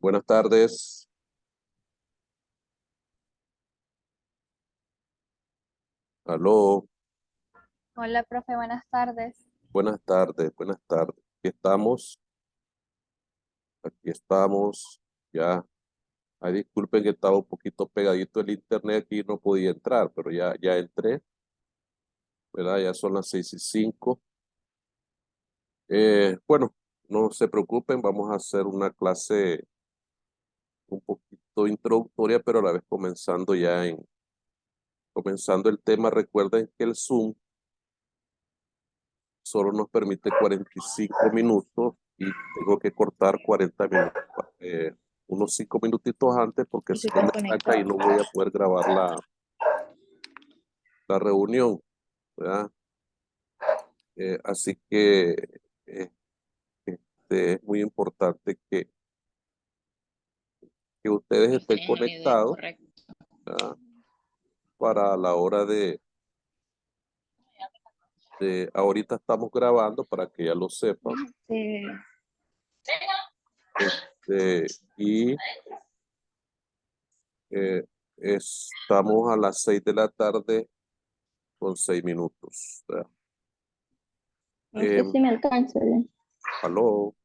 Buenas tardes. Aló. Hola, profe, buenas tardes. Buenas tardes. Buenas tardes. Aquí estamos. Aquí estamos. Ya. Ay, disculpen que estaba un poquito pegadito el internet aquí y no podía entrar, pero ya entré, ¿verdad? Ya son las 6:05. Bueno, no se preocupen, vamos a hacer una clase un poquito introductoria, pero a la vez comenzando el tema. Recuerden que el Zoom solo nos permite 45 minutos y tengo que cortar 40 minutos, unos 5 minutitos antes, porque ¿Y si qué no tan me saca y conectado? no voy a poder grabar la reunión, ¿verdad? Así que eh, es muy importante que ustedes estén Estoy en el video conectados, correcto. ¿verdad? Para la hora ahorita estamos grabando para que ya lo sepan. Sí. Y eh, estamos a las 6 de la tarde con 6 minutos. ¿Verdad? No sé si me alcanza, ¿eh? Aló.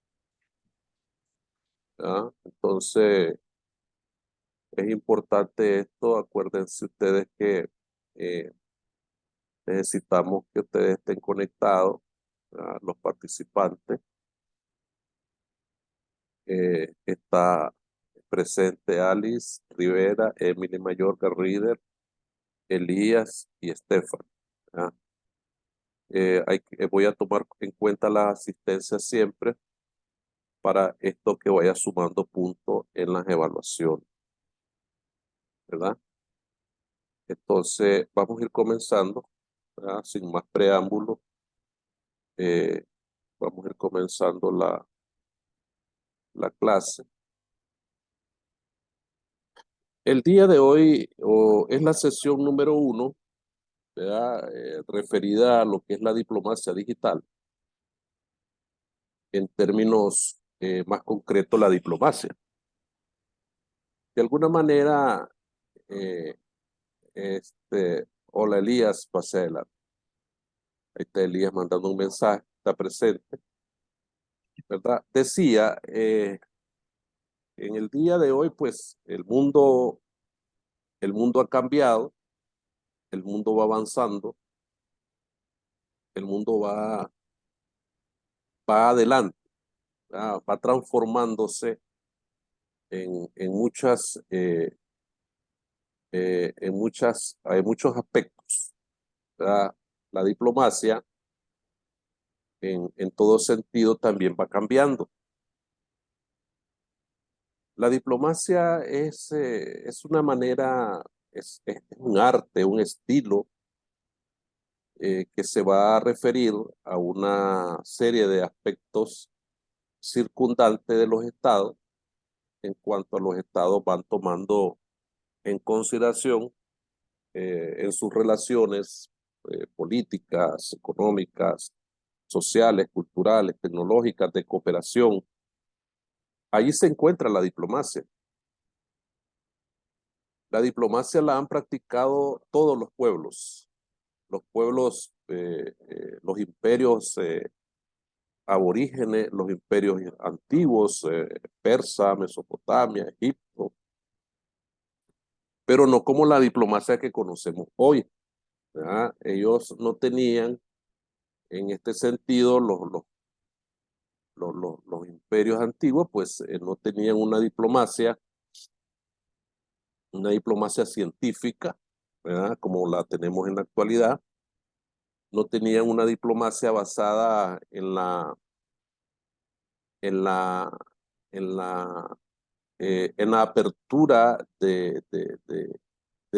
¿Verdad? Entonces, es importante esto. Acuérdense ustedes que eh, necesitamos que ustedes estén conectados, ¿verdad? Los participantes. Está presente Alice Rivera, Emily Mayorga Reader, Elías y Estefan. ¿Verdad? Voy a tomar en cuenta la asistencia siempre para esto que vaya sumando puntos en las evaluaciones, ¿verdad? Entonces, vamos a ir comenzando, ¿verdad? Sin más preámbulos, eh, vamos a ir comenzando la clase. El día de hoy es la sesión número 1, ¿verdad? Referida a lo que es la diplomacia digital. En términos más concretos, la diplomacia. De alguna manera, eh, hola Elías, pasé adelante. Ahí está Elías mandando un mensaje, está presente, ¿verdad? Decía, en el día de hoy, pues el mundo ha cambiado, el mundo va avanzando, el mundo va adelante, ¿verdad? Va transformándose en muchos aspectos, ¿verdad? La diplomacia, en todo sentido, también va cambiando. La diplomacia es una manera, es un arte, un estilo que se va a referir a una serie de aspectos circundantes de los estados, en cuanto a los estados van tomando en consideración en sus relaciones políticas, económicas, sociales, culturales, tecnológicas, de cooperación. Allí se encuentra la diplomacia. La diplomacia la han practicado todos los pueblos, los imperios aborígenes, los imperios antiguos, Persa, Mesopotamia, Egipto, pero no como la diplomacia que conocemos hoy, ¿verdad? Ellos no tenían, en este sentido, los imperios antiguos, pues no tenían una diplomacia científica, ¿verdad? Como la tenemos en la actualidad. No tenían una diplomacia basada en la, en la, en la apertura de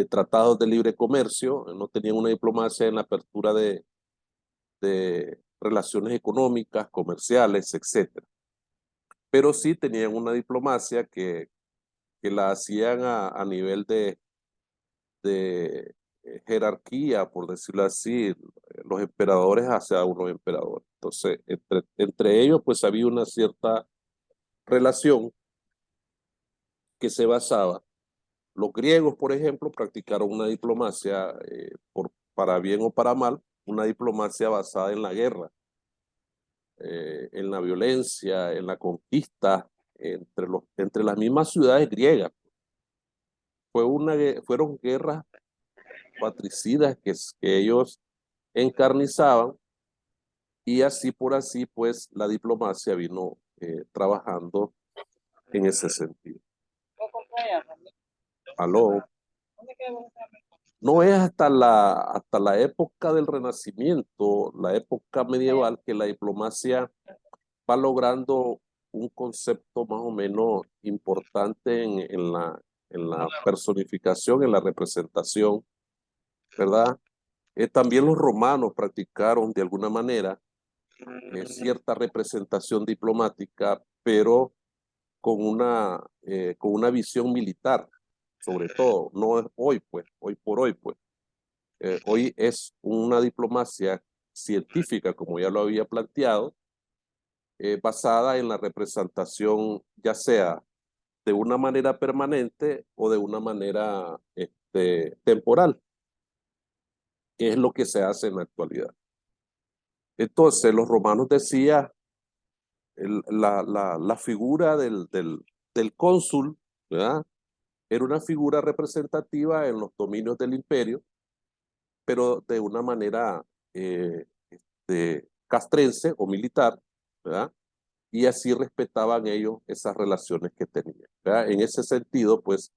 tratados de libre comercio, no tenían una diplomacia en la apertura de relaciones económicas, comerciales, etcétera. Pero sí tenían una diplomacia que la hacían a nivel de jerarquía, por decirlo así, los emperadores hacia unos emperadores. Entonces, entre ellos, pues había una cierta relación que se basaba. Los griegos, por ejemplo, practicaron una diplomacia, para bien o para mal, una diplomacia basada en la guerra, en la violencia, en la conquista, entre las mismas ciudades griegas. Fueron guerras patricidas que ellos encarnizaban, y así por así, pues la diplomacia vino trabajando en ese sentido. Aló. No es hasta la época del Renacimiento, la época medieval, que la diplomacia va logrando un concepto más o menos importante en la personificación, en la representación, ¿verdad? También los romanos practicaron de alguna manera cierta representación diplomática, pero con una visión militar, sobre todo, no es hoy, pues, hoy por hoy, pues. Hoy es una diplomacia científica, como ya lo había planteado, basada en la representación, ya sea de una manera permanente o de una manera temporal, que es lo que se hace en la actualidad. Entonces, los romanos decían, la figura del cónsul, ¿verdad? Era una figura representativa en los dominios del imperio, pero de una manera castrense o militar, ¿verdad? Y así respetaban ellos esas relaciones que tenían, ¿verdad? En ese sentido, pues,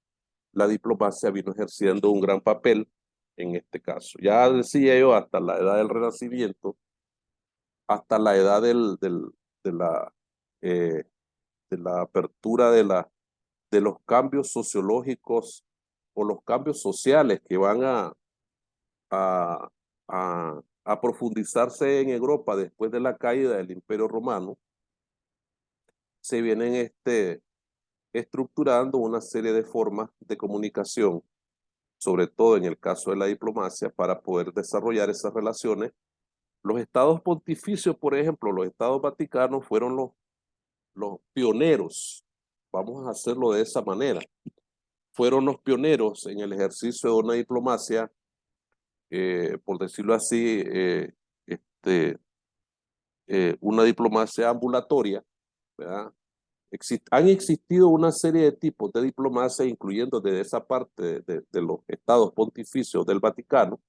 la diplomacia vino ejerciendo un gran papel en este caso. Ya decía yo, hasta la edad del Renacimiento, hasta la edad eh, de la apertura de los cambios sociológicos o los cambios sociales que van a, a profundizarse en Europa después de la caída del Imperio Romano, se vienen estructurando una serie de formas de comunicación, sobre todo en el caso de la diplomacia, para poder desarrollar esas relaciones. Los estados pontificios, por ejemplo, los estados vaticanos fueron los pioneros, vamos a hacerlo de esa manera, fueron los pioneros en el ejercicio de una diplomacia, por decirlo así, una diplomacia ambulatoria, ¿verdad? Han existido una serie de tipos de diplomacia, incluyendo desde esa parte de los estados pontificios del Vaticano.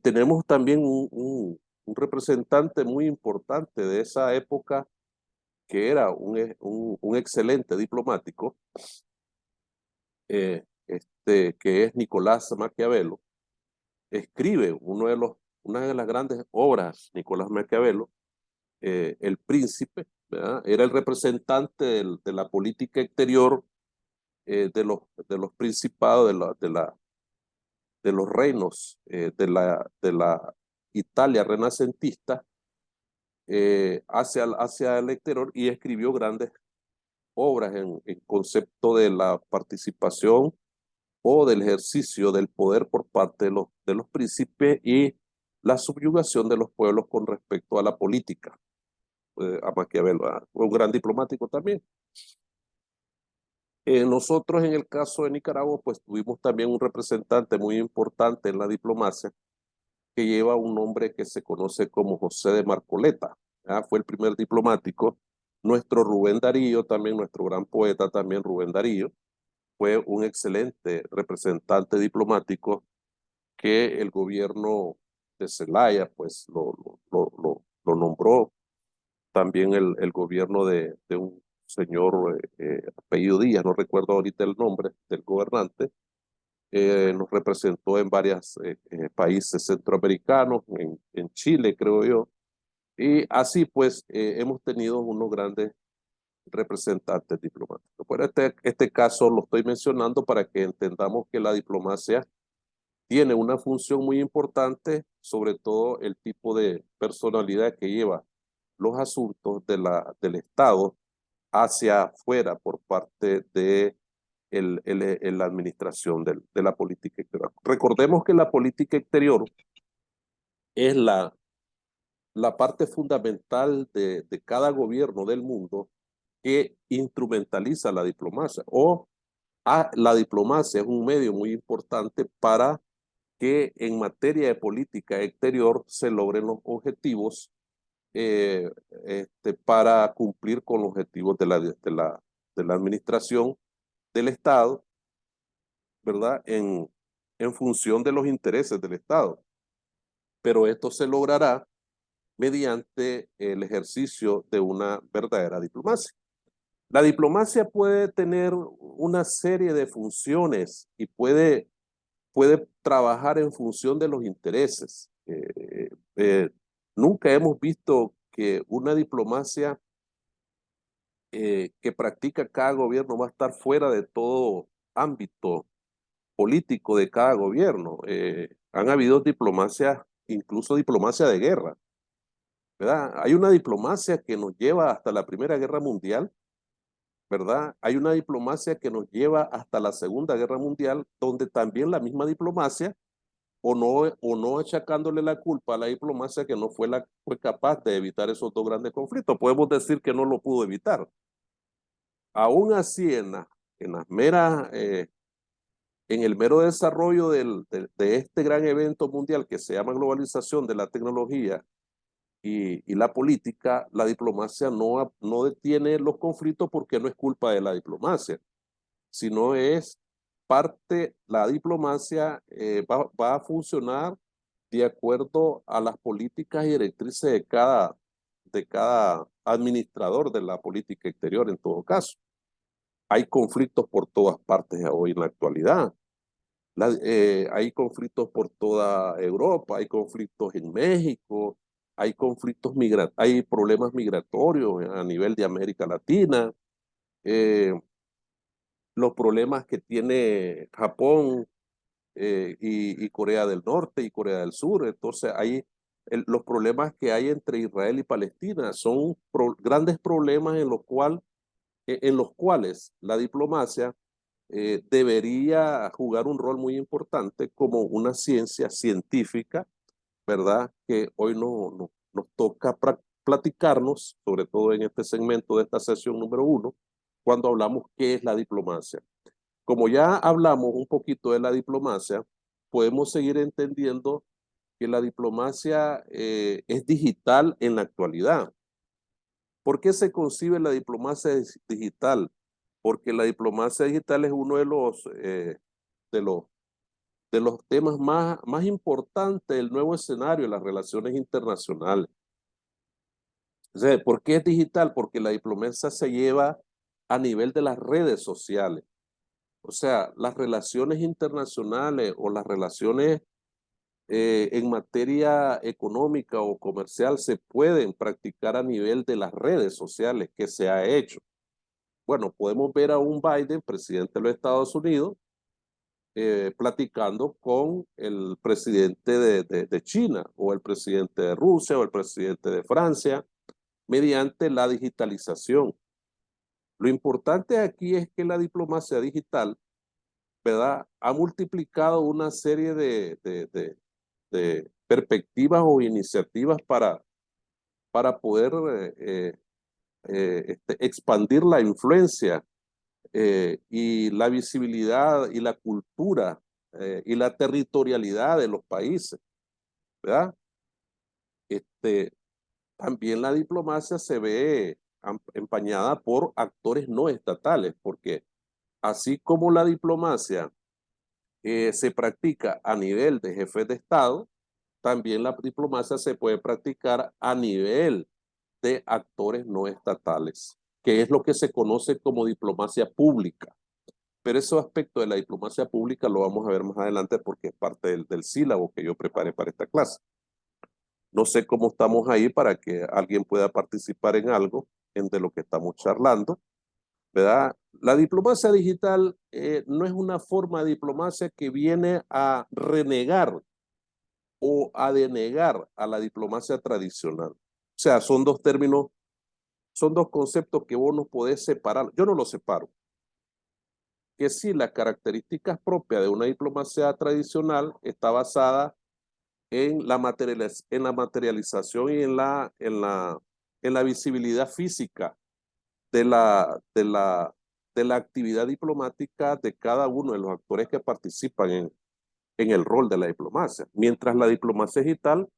Tenemos también un representante muy importante de esa época, que era un excelente diplomático, que es Nicolás Maquiavelo. Escribe una de las grandes obras, Nicolás Maquiavelo, El Príncipe, ¿verdad? Era el representante de la política exterior, de los principados, de los reinos, de la Italia renacentista, hacia el exterior, y escribió grandes obras en concepto de la participación o del ejercicio del poder por parte de los príncipes y la subyugación de los pueblos con respecto a la política. A Maquiavelo, fue un gran diplomático también. Nosotros, en el caso de Nicaragua, pues tuvimos también un representante muy importante en la diplomacia, que lleva un nombre que se conoce como José de Marcoleta. Fue el primer diplomático. Nuestro Rubén Darío, también nuestro gran poeta, también Rubén Darío, fue un excelente representante diplomático, que el gobierno de Zelaya pues lo nombró. También el gobierno de un señor apellido Díaz, no recuerdo ahorita el nombre del gobernante, nos representó en varios países centroamericanos, en Chile, creo yo, y así pues hemos tenido unos grandes representantes diplomáticos. Pero este caso lo estoy mencionando para que entendamos que la diplomacia tiene una función muy importante, sobre todo el tipo de personalidad que lleva los asuntos del Estado hacia afuera por parte de la administración de la política exterior. Recordemos que la política exterior es la parte fundamental de cada gobierno del mundo, que instrumentaliza la diplomacia, o la diplomacia es un medio muy importante para que en materia de política exterior se logren los objetivos para cumplir con los objetivos de la administración del Estado, ¿verdad? En función de los intereses del Estado. Pero esto se logrará mediante el ejercicio de una verdadera diplomacia. La diplomacia puede tener una serie de funciones y puede trabajar en función de los intereses. Nunca hemos visto que una diplomacia que practica cada gobierno va a estar fuera de todo ámbito político de cada gobierno. Han habido diplomacias, incluso diplomacia de guerra, ¿verdad? Hay una diplomacia que nos lleva hasta la Primera Guerra Mundial, ¿verdad? Hay una diplomacia que nos lleva hasta la Segunda Guerra Mundial, donde también la misma diplomacia, o no achacándole la culpa a la diplomacia que no fue capaz de evitar esos dos grandes conflictos. Podemos decir que no lo pudo evitar. Aún así, en las meras, en el mero desarrollo de este gran evento mundial que se llama globalización de la tecnología y la política, la diplomacia no detiene los conflictos porque no es culpa de la diplomacia, sino es parte, la diplomacia va a funcionar de acuerdo a las políticas y directrices de cada administrador de la política exterior en todo caso. Hay conflictos por todas partes hoy en la actualidad. Hay conflictos por toda Europa, hay conflictos en México, hay hay problemas migratorios a nivel de América Latina, los problemas que tiene Japón y Corea del Norte y Corea del Sur. Entonces, los problemas que hay entre Israel y Palestina son grandes problemas en los cuales la diplomacia debería jugar un rol muy importante como una ciencia científica, ¿verdad? Que hoy nos toca platicarnos, sobre todo en este segmento de esta sesión número 1, cuando hablamos qué es la diplomacia. Como ya hablamos un poquito de la diplomacia, podemos seguir entendiendo que la diplomacia es digital en la actualidad. ¿Por qué se concibe la diplomacia digital? Porque la diplomacia digital es uno de los, de los temas más importantes del nuevo escenario de las relaciones internacionales. O sea, ¿por qué es digital? Porque la diplomacia se lleva a nivel de las redes sociales. O sea, las relaciones internacionales o las relaciones en materia económica o comercial se pueden practicar a nivel de las redes sociales, que se ha hecho. Bueno, podemos ver a un Biden, presidente de los Estados Unidos, platicando con el presidente de China, o el presidente de Rusia, o el presidente de Francia, mediante la digitalización. Lo importante aquí es que la diplomacia digital, ¿verdad?, ha multiplicado una serie de perspectivas o iniciativas para poder expandir la influencia y la visibilidad y la cultura y la territorialidad de los países, ¿verdad? También la diplomacia se ve empañada por actores no estatales, porque así como la diplomacia se practica a nivel de jefes de Estado, también la diplomacia se puede practicar a nivel de actores no estatales, que es lo que se conoce como diplomacia pública. Pero ese aspecto de la diplomacia pública lo vamos a ver más adelante porque es parte del sílabo que yo preparé para esta clase. No sé cómo estamos ahí para que alguien pueda participar en algo de lo que estamos charlando, ¿verdad? La diplomacia digital no es una forma de diplomacia que viene a renegar o a denegar a la diplomacia tradicional. O sea, son dos términos, son dos conceptos que vos no podés separar. Yo no los separo. Que sí, las características propias de una diplomacia tradicional está basada en la materialización y en la visibilidad física de la, de la, de la actividad diplomática de cada uno de los actores que participan en el rol de la diplomacia. Mientras la diplomacia digital,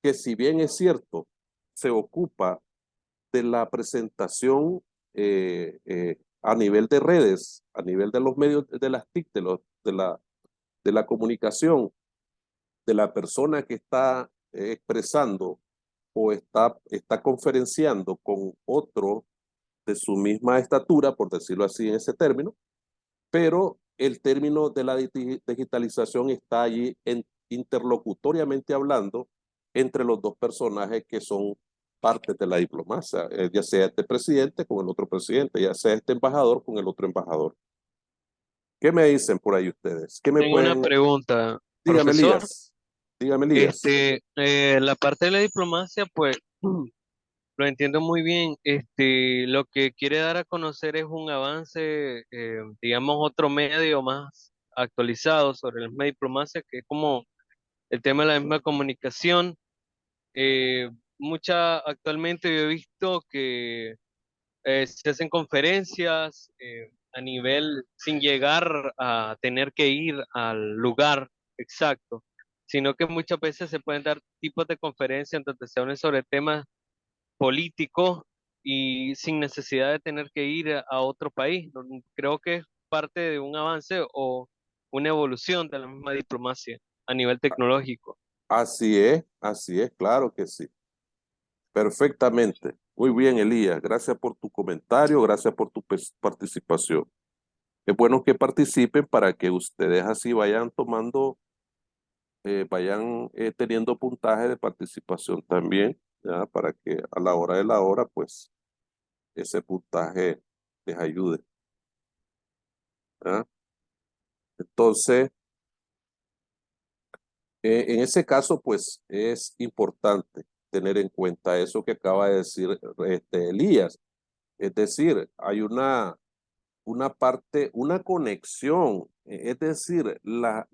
que si bien es cierto, se ocupa de la presentación a nivel de redes, a nivel de los medios, de las TIC, de la comunicación, de la persona que está expresando o está conferenciando con otro de su misma estatura, por decirlo así en ese término, pero el término de la digitalización está allí interlocutoriamente hablando entre los dos personajes que son parte de la diplomacia, ya sea este presidente con el otro presidente, ya sea este embajador con el otro embajador. ¿Qué me dicen por ahí ustedes? ¿Qué me Tengo una pueden...? pregunta, Dígame, profesor. Elías. Dígame, Elías. La parte de la diplomacia, pues, lo entiendo muy bien. Lo que quiere dar a conocer es un avance, digamos, otro medio más actualizado sobre la misma diplomacia, que es como el tema de la misma comunicación. Actualmente yo he visto que se hacen conferencias a nivel sin llegar a tener que ir al lugar exacto, sino que muchas veces se pueden dar tipos de conferencias en donde se hablen sobre temas políticos y sin necesidad de tener que ir a otro país. Creo que es parte de un avance o una evolución de la misma diplomacia a nivel tecnológico. Así es, claro que sí. Perfectamente. Muy bien, Elías. Gracias por tu comentario, gracias por tu participación. Es bueno que participen para que ustedes así vayan tomando, vayan teniendo puntaje de participación también, ¿ya? Para que a la hora de la hora, pues, ese puntaje les ayude, ¿ya? Entonces, en ese caso, pues, es importante tener en cuenta eso que acaba de decir Elías. Es decir, hay una parte, una conexión, es decir, la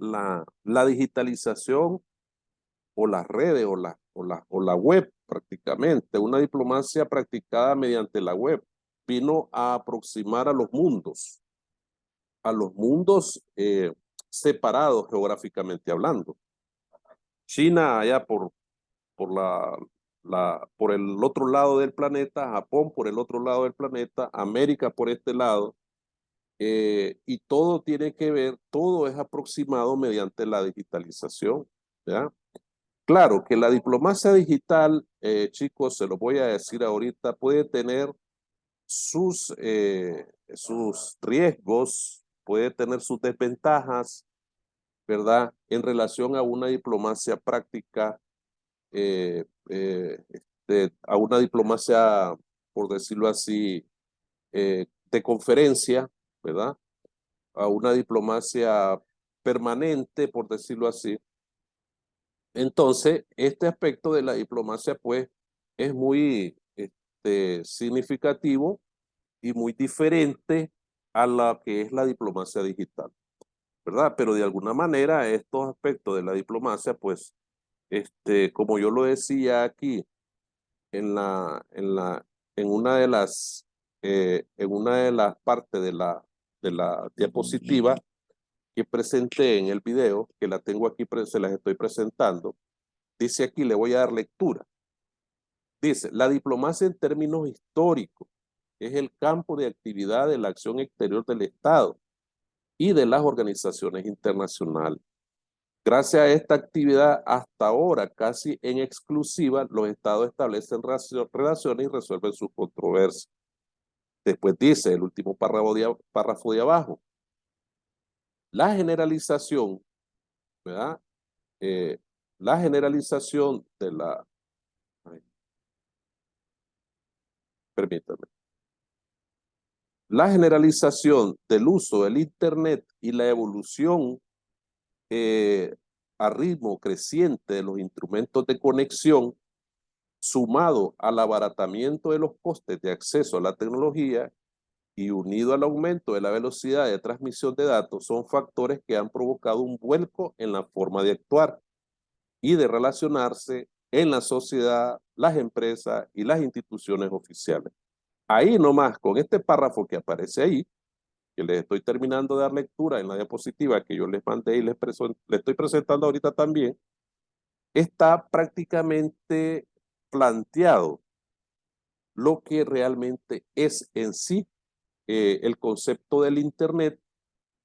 digitalización o las redes o la web prácticamente, una diplomacia practicada mediante la web, vino a aproximar a los mundos separados geográficamente hablando. China allá por por el otro lado del planeta, Japón por el otro lado del planeta, América por este lado, y todo tiene que ver, todo es aproximado mediante la digitalización, ¿ya? Claro que la diplomacia digital, chicos, se lo voy a decir ahorita, puede tener sus riesgos, puede tener sus desventajas, ¿verdad? En relación a una diplomacia práctica, a una diplomacia, por decirlo así, de conferencia, ¿verdad? A una diplomacia permanente, por decirlo así. Entonces, este aspecto de la diplomacia, pues, es muy significativo y muy diferente a la que es la diplomacia digital, ¿verdad? Pero de alguna manera, estos aspectos de la diplomacia, pues, como yo lo decía aquí en en una de las partes de la diapositiva, que presenté en el video, que la tengo aquí, se las estoy presentando, dice aquí, le voy a dar lectura. Dice, la diplomacia en términos históricos es el campo de actividad de la acción exterior del Estado y de las organizaciones internacionales. Gracias a esta actividad, hasta ahora, casi en exclusiva, los estados establecen relaciones y resuelven sus controversias. Después dice el último párrafo de abajo, la generalización, ¿verdad? La generalización de la... Ay, permítame. La generalización del uso del Internet y la evolución a ritmo creciente de los instrumentos de conexión, sumado al abaratamiento de los costes de acceso a la tecnología y unido al aumento de la velocidad de transmisión de datos, son factores que han provocado un vuelco en la forma de actuar y de relacionarse en la sociedad, las empresas y las instituciones oficiales. Ahí nomás, con este párrafo que aparece ahí, que les estoy terminando de dar lectura en la diapositiva que yo les mandé y les estoy presentando ahorita también, está prácticamente planteado lo que realmente es en sí el concepto del Internet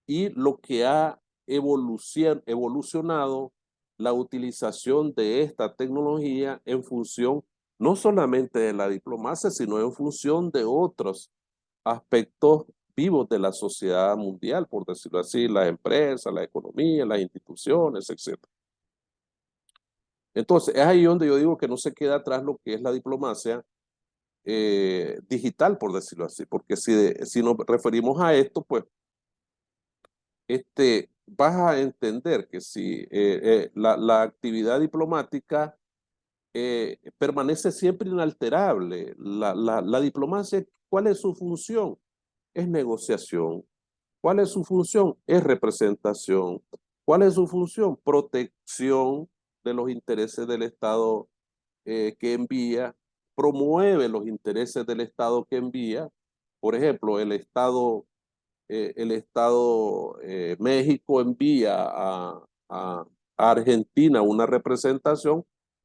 y lo que ha evolucionado la utilización de esta tecnología en función no solamente de la diplomacia, sino en función de otros aspectos vivos de la sociedad mundial, por decirlo así, las empresas, la economía, las instituciones, etc. Entonces, es ahí donde yo digo que no se queda atrás lo que es la diplomacia digital, por decirlo así, porque si nos referimos a esto, pues vas a entender que si la actividad diplomática permanece siempre inalterable, la diplomacia, ¿cuál es su función? Es negociación. ¿Cuál es su función? Es representación. ¿Cuál es su función? Protección de los intereses del Estado que envía, promueve los intereses del Estado que envía. Por ejemplo, el Estado México envía a Argentina una representación,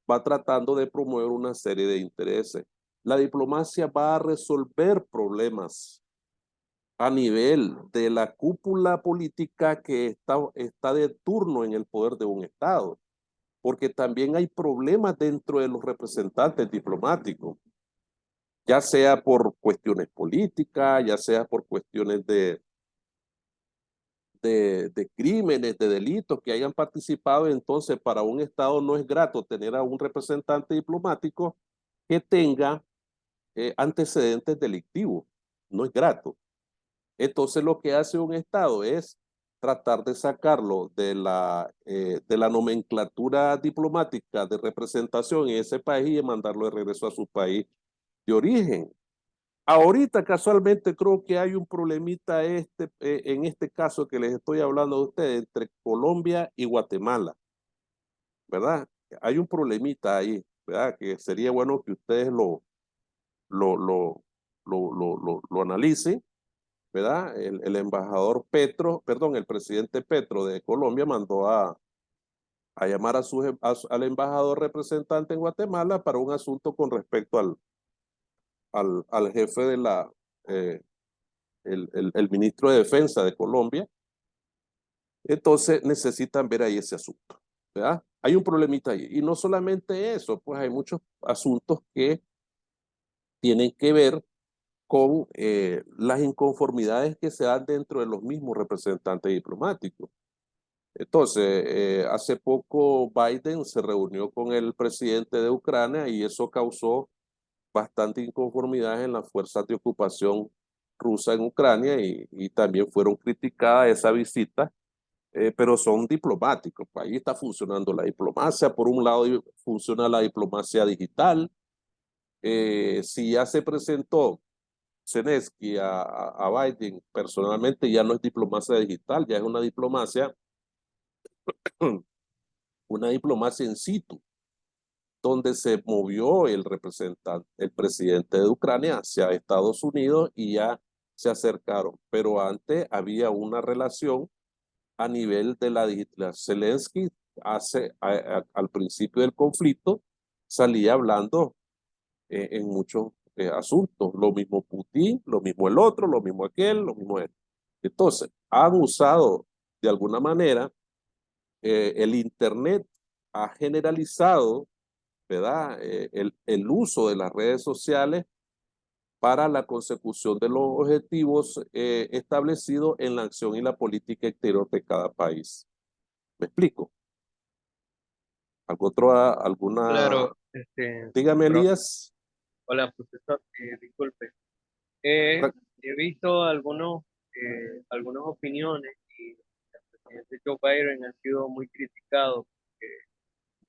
va tratando de promover una serie de intereses. La diplomacia va a resolver problemas a nivel de la cúpula política que está de turno en el poder de un Estado, porque también hay problemas dentro de los representantes diplomáticos, ya sea por cuestiones políticas, ya sea por cuestiones de crímenes, de delitos que hayan participado. Entonces para un Estado no es grato tener a un representante diplomático que tenga antecedentes delictivos, no es grato. Entonces lo que hace un Estado es tratar de sacarlo de la nomenclatura diplomática de representación en ese país y de mandarlo de regreso a su país de origen. Ahorita casualmente creo que hay un problemita en este caso que les estoy hablando a ustedes entre Colombia y Guatemala, ¿verdad? Hay un problemita ahí, ¿verdad? Que sería bueno que ustedes lo, lo, lo analicen, ¿verdad? El embajador Petro, perdón, el presidente Petro de Colombia mandó a llamar al embajador representante en Guatemala para un asunto con respecto al jefe de eh, el ministro de Defensa de Colombia. Entonces necesitan ver ahí ese asunto, ¿verdad? Hay un problemita ahí. Y no solamente eso, pues hay muchos asuntos que tienen que ver con las inconformidades que se dan dentro de los mismos representantes diplomáticos. Entonces, hace poco Biden se reunió con el presidente de Ucrania y eso causó bastante inconformidad en las fuerzas de ocupación rusa en Ucrania y también fueron criticadas esa visita, pero son diplomáticos. Pues ahí está funcionando la diplomacia. Por un lado funciona la diplomacia digital. Si ya se presentó Zelensky a Biden personalmente, ya no es diplomacia digital, ya es una diplomacia in situ, donde se movió el representante, el presidente de Ucrania hacia Estados Unidos y ya se acercaron. Pero antes había una relación a nivel de la digital. Zelensky al principio del conflicto salía hablando en muchos asuntos. Lo mismo Putin, lo mismo el otro, lo mismo aquel, lo mismo él. Entonces, han usado de alguna manera el Internet, ha generalizado, ¿verdad? El uso de las redes sociales para la consecución de los objetivos establecidos en la acción y la política exterior de cada país. ¿Me explico? ¿Alguna? Claro, Dígame, pero, Elías. hola, profesor, disculpe. Eh, He visto algunas opiniones y el presidente Joe Biden ha sido muy criticado porque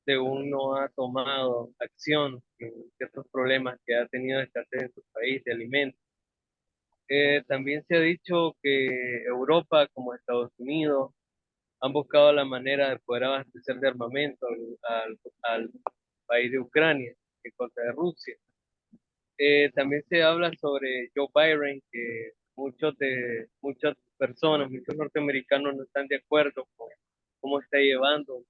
según no ha tomado acción en ciertos problemas que ha tenido de escasez en su país de alimentos. También se ha dicho que Europa, como Estados Unidos, han buscado la manera de poder abastecer de armamento al país de Ucrania en contra de Rusia. También se habla sobre Joe Biden, que muchas personas, muchos norteamericanos no están de acuerdo con cómo está llevando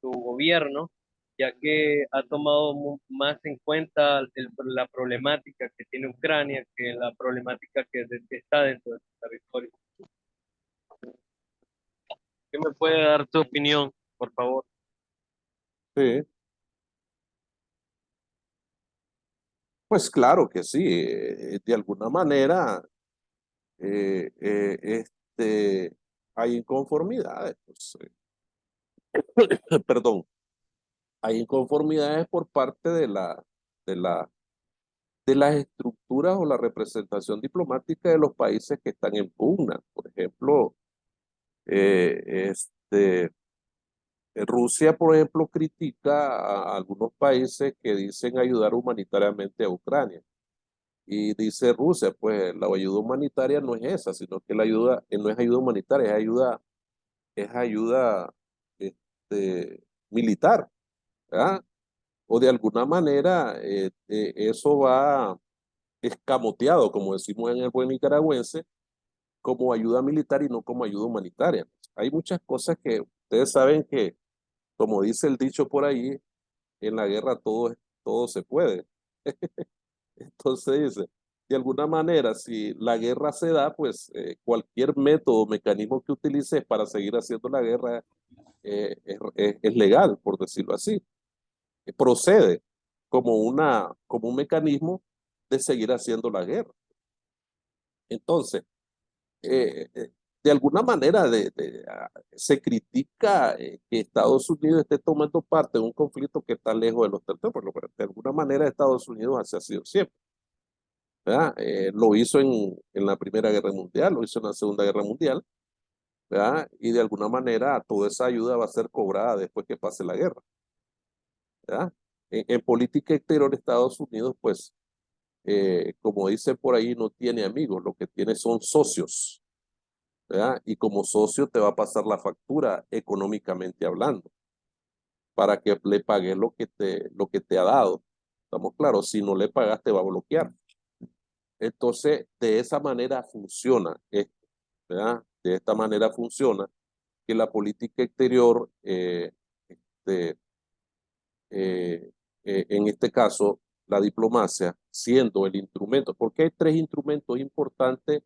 su gobierno, ya que ha tomado más en cuenta la problemática que tiene Ucrania que la problemática que está dentro de su territorio. ¿Qué me puede dar tu opinión, por favor? Sí, pues claro que sí, de alguna manera hay inconformidades, pues, perdón, hay inconformidades por parte de la, de las estructuras o la representación diplomática de los países que están en pugna. Por ejemplo, eh, este, Rusia, por ejemplo, critica a algunos países que dicen ayudar humanitariamente a Ucrania. Y dice Rusia, pues la ayuda humanitaria no es esa, sino que la ayuda no es ayuda humanitaria, es ayuda militar, ¿verdad? O de alguna manera eso va escamoteado, como decimos en el buen nicaragüense, como ayuda militar y no como ayuda humanitaria. Hay muchas cosas que ustedes saben que, como dice el dicho por ahí, en la guerra todo se puede. Entonces dice, de alguna manera, si la guerra se da, pues cualquier método o mecanismo que utilices para seguir haciendo la guerra es legal, por decirlo así. Procede como un mecanismo de seguir haciendo la guerra. Entonces, de alguna manera se critica que Estados Unidos esté tomando parte de un conflicto que está lejos de los territorios, pero de alguna manera Estados Unidos así ha sido siempre, ¿verdad? Lo hizo en la Primera Guerra Mundial, lo hizo en la Segunda Guerra Mundial, ¿verdad? Y de alguna manera toda esa ayuda va a ser cobrada después que pase la guerra, ¿verdad? En política exterior, Estados Unidos, pues, como dicen por ahí, no tiene amigos, lo que tiene son socios, ¿verdad? Y como socio te va a pasar la factura económicamente hablando, para que le pagues lo que te ha dado. Estamos claros, si no le pagas te va a bloquear. Entonces, de esa manera funciona esto, ¿verdad? De esta manera funciona que la política exterior, este, en este caso, la diplomacia, siendo el instrumento, porque hay tres instrumentos importantes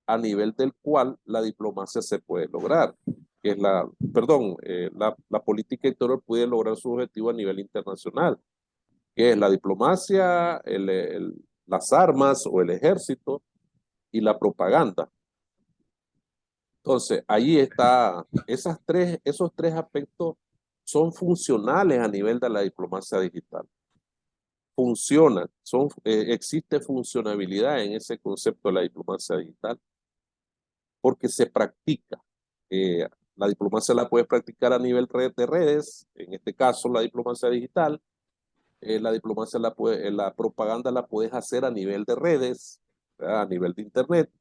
a nivel del cual la diplomacia se puede lograr, que es la política exterior puede lograr su objetivo a nivel internacional, que es la diplomacia, las armas o el ejército y la propaganda. Entonces, ahí está, esos tres aspectos son funcionales a nivel de la diplomacia digital. Funcionan, existe funcionabilidad en ese concepto de la diplomacia digital porque se practica. La diplomacia la puedes practicar a nivel de redes, en este caso la diplomacia digital. La diplomacia, la propaganda la puedes hacer a nivel de redes, ¿verdad? A nivel de internet,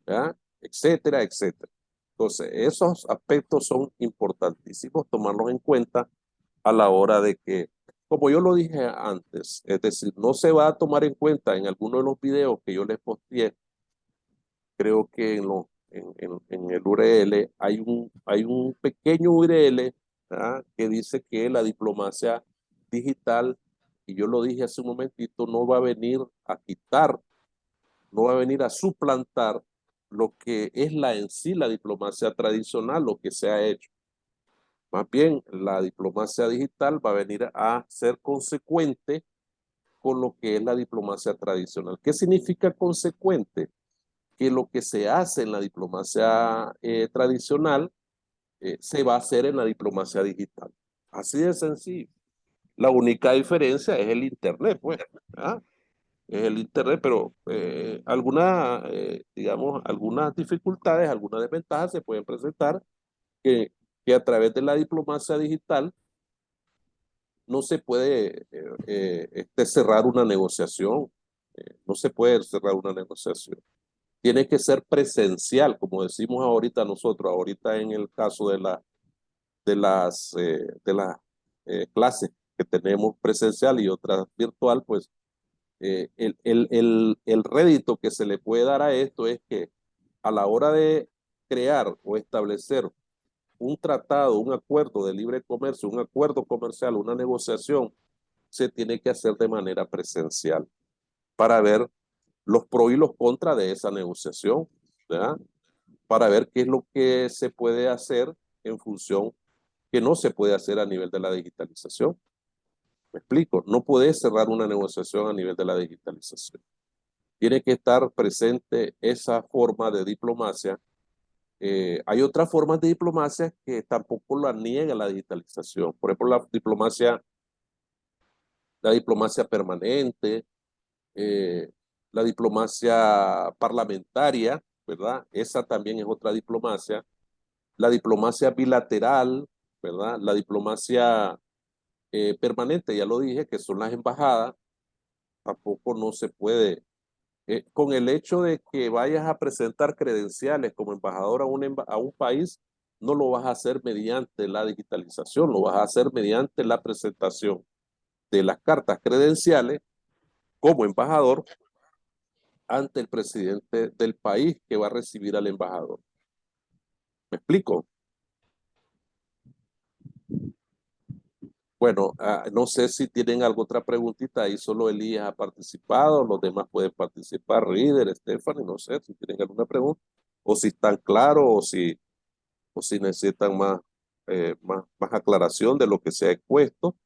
¿verdad? Etcétera, etcétera. Entonces, esos aspectos son importantísimos tomarlos en cuenta a la hora de que, como yo lo dije antes, es decir, no se va a tomar en cuenta en alguno de los videos que yo les posteé, creo que en el URL hay un pequeño URL, ¿verdad? Que dice que la diplomacia digital, y yo lo dije hace un momentito, no va a venir a quitar, no va a venir a suplantar lo que es en sí la diplomacia tradicional, lo que se ha hecho. Más bien, la diplomacia digital va a venir a ser consecuente con lo que es la diplomacia tradicional. ¿Qué significa consecuente? Que lo que se hace en la diplomacia tradicional se va a hacer en la diplomacia digital. Así de sencillo. La única diferencia es el Internet, pues, ¿verdad? Es el Internet, pero digamos, algunas dificultades, algunas desventajas se pueden presentar que, que a través de la diplomacia digital no se puede cerrar una negociación, no se puede cerrar una negociación. Tiene que ser presencial, como decimos ahorita nosotros, ahorita en el caso de las clases que tenemos presencial y otras virtual, pues El rédito que se le puede dar a esto es que a la hora de crear o establecer un tratado, un acuerdo de libre comercio, un acuerdo comercial, una negociación, se tiene que hacer de manera presencial para ver los pros y los contras de esa negociación, ¿verdad? Para ver qué es lo que se puede hacer en función que no se puede hacer a nivel de la digitalización. ¿Me explico? No puedes cerrar una negociación a nivel de la digitalización. Tiene que estar presente esa forma de diplomacia. Hay otras formas de diplomacia que tampoco la niega la digitalización. Por ejemplo, la diplomacia permanente, eh, la diplomacia parlamentaria, ¿verdad? Esa también es otra diplomacia. La diplomacia bilateral, ¿verdad? La diplomacia permanente, ya lo dije, que son las embajadas, tampoco no se puede. Con el hecho de que vayas a presentar credenciales como embajador a un país, no lo vas a hacer mediante la digitalización, lo vas a hacer mediante la presentación de las cartas credenciales como embajador ante el presidente del país que va a recibir al embajador. ¿Me explico? Bueno, no sé si tienen alguna otra preguntita, ahí solo Elías ha participado, los demás pueden participar, Reader, Stephanie, no sé si tienen alguna pregunta, o si están claros, o si necesitan más aclaración de lo que se ha expuesto,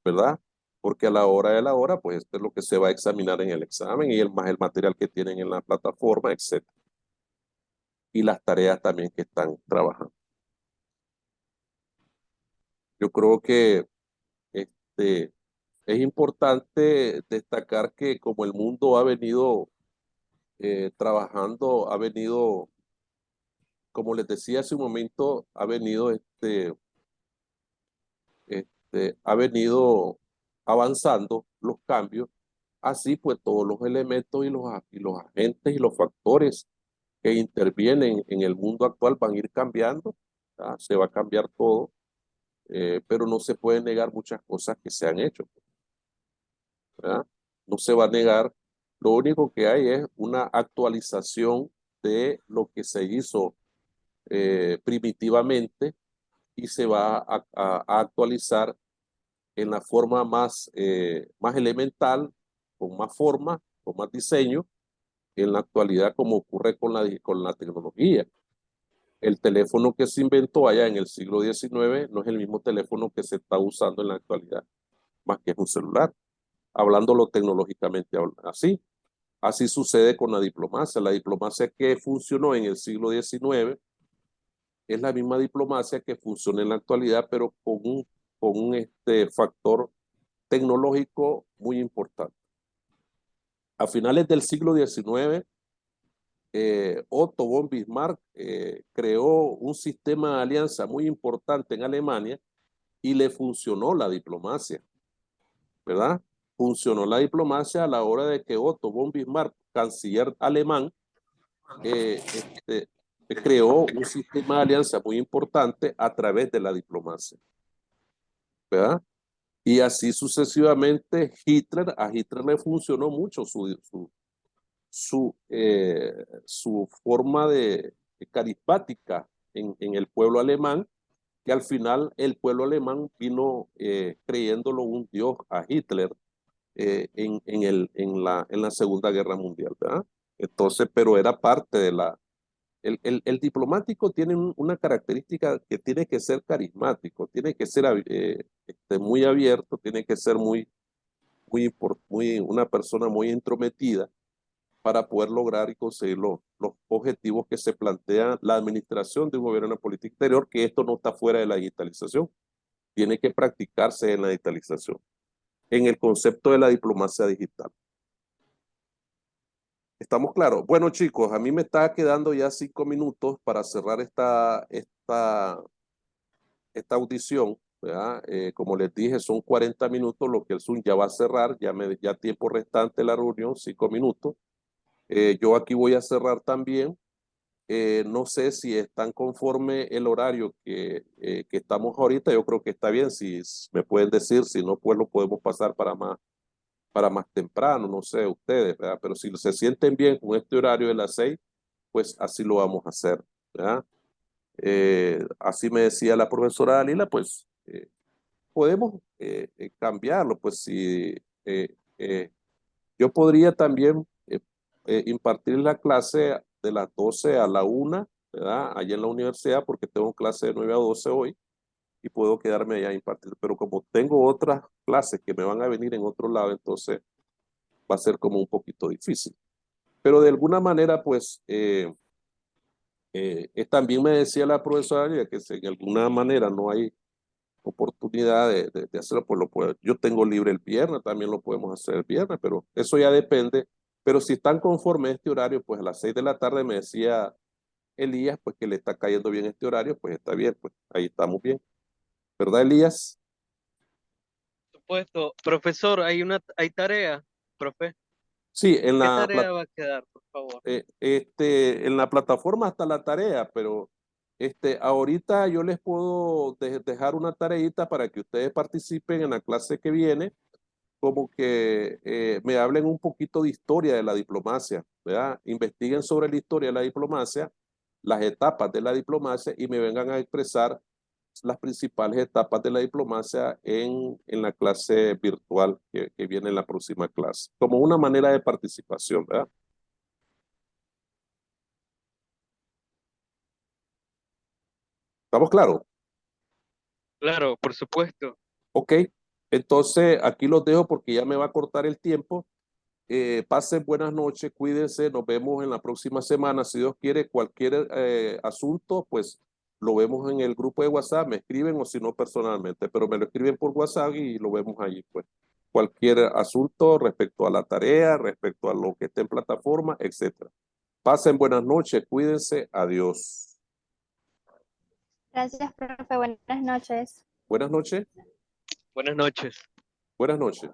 ¿verdad? Porque a la hora de la hora, pues esto es lo que se va a examinar en el examen y más el material que tienen en la plataforma, etcétera. Y las tareas también que están trabajando. Yo creo que este, es importante destacar que como el mundo ha venido trabajando, ha venido, como les decía hace un momento, ha venido avanzando los cambios, así pues todos los elementos y los agentes y los factores que intervienen en el mundo actual van a ir cambiando, ¿verdad? Se va a cambiar todo, pero no se pueden negar muchas cosas que se han hecho, ¿verdad? No se va a negar, lo único que hay es una actualización de lo que se hizo primitivamente y se va a actualizar en la forma más elemental, con más forma, con más diseño, en la actualidad como ocurre con la tecnología. El teléfono que se inventó allá en el siglo XIX no es el mismo teléfono que se está usando en la actualidad, más que es un celular, hablándolo tecnológicamente así. Así sucede con la diplomacia. La diplomacia que funcionó en el siglo XIX es la misma diplomacia que funciona en la actualidad, pero con un factor tecnológico muy importante. A finales del siglo XIX, Otto von Bismarck creó un sistema de alianza muy importante en Alemania y le funcionó la diplomacia, ¿verdad? Funcionó la diplomacia a la hora de que Otto von Bismarck, canciller alemán, eh, este, creó un sistema de alianza muy importante a través de la diplomacia, ¿verdad? Y así sucesivamente a Hitler le funcionó mucho su forma de carismática en el pueblo alemán, que al final el pueblo alemán vino creyéndolo un dios a Hitler en la Segunda Guerra Mundial, ¿verdad? Entonces, pero era parte de el diplomático tiene una característica que tiene que ser carismático, tiene que ser muy abierto, tiene que ser una persona muy intrometida para poder lograr y conseguir los objetivos que se plantea la administración de un gobierno de política exterior, que esto no está fuera de la digitalización, tiene que practicarse en la digitalización, en el concepto de la diplomacia digital. ¿Estamos claros? Bueno, chicos, a mí me está quedando ya 5 minutos para cerrar esta audición, ¿verdad? Como les dije, son 40 minutos, lo que el Zoom ya va a cerrar, ya tiempo restante de la reunión, 5 minutos. Yo aquí voy a cerrar también. No sé si están conforme el horario que estamos ahorita, yo creo que está bien, si me pueden decir, si no, pues lo podemos pasar para para más temprano, no sé, ustedes, ¿verdad? Pero si se sienten bien con este horario de las 6, pues así lo vamos a hacer, ¿verdad? Así me decía la profesora Dalila, pues podemos cambiarlo, pues si yo podría también impartir la clase de las 12 a la 1, ¿verdad? Allá en la universidad, porque tengo clase de 9 a 12 hoy y puedo quedarme allá a impartir. Pero como tengo otras clases que me van a venir en otro lado, entonces va a ser como un poquito difícil. Pero de alguna manera, pues, también me decía la profesora que si en alguna manera no hay oportunidad de hacerlo, pues lo puedo. Yo tengo libre el viernes, también lo podemos hacer el viernes, pero eso ya depende. Pero si están conformes a este horario, pues a las 6 de la tarde me decía Elías, pues que le está cayendo bien este horario, pues está bien, pues ahí estamos bien. ¿Verdad, Elías? Por supuesto. Profesor, hay tarea, profe. Sí, en ¿Qué la, tarea va a quedar, por favor? en la plataforma está la tarea, pero ahorita yo les puedo dejar una tareita para que ustedes participen en la clase que viene, como que me hablen un poquito de historia de la diplomacia, ¿verdad? Investiguen sobre la historia de la diplomacia, las etapas de la diplomacia y me vengan a expresar las principales etapas de la diplomacia en la clase virtual que viene en la próxima clase, como una manera de participación, ¿verdad? ¿Estamos claros? Claro, por supuesto. Ok, entonces aquí los dejo porque ya me va a cortar el tiempo. Pasen buenas noches, cuídense, nos vemos en la próxima semana. Si Dios quiere, cualquier asunto, pues lo vemos en el grupo de WhatsApp, me escriben o si no personalmente, pero me lo escriben por WhatsApp y lo vemos allí, pues. Cualquier asunto respecto a la tarea, respecto a lo que esté en plataforma, etcétera. Pasen buenas noches, cuídense, adiós. Gracias, profe. Buenas noches. Buenas noches, Buenas noches. buenas noches.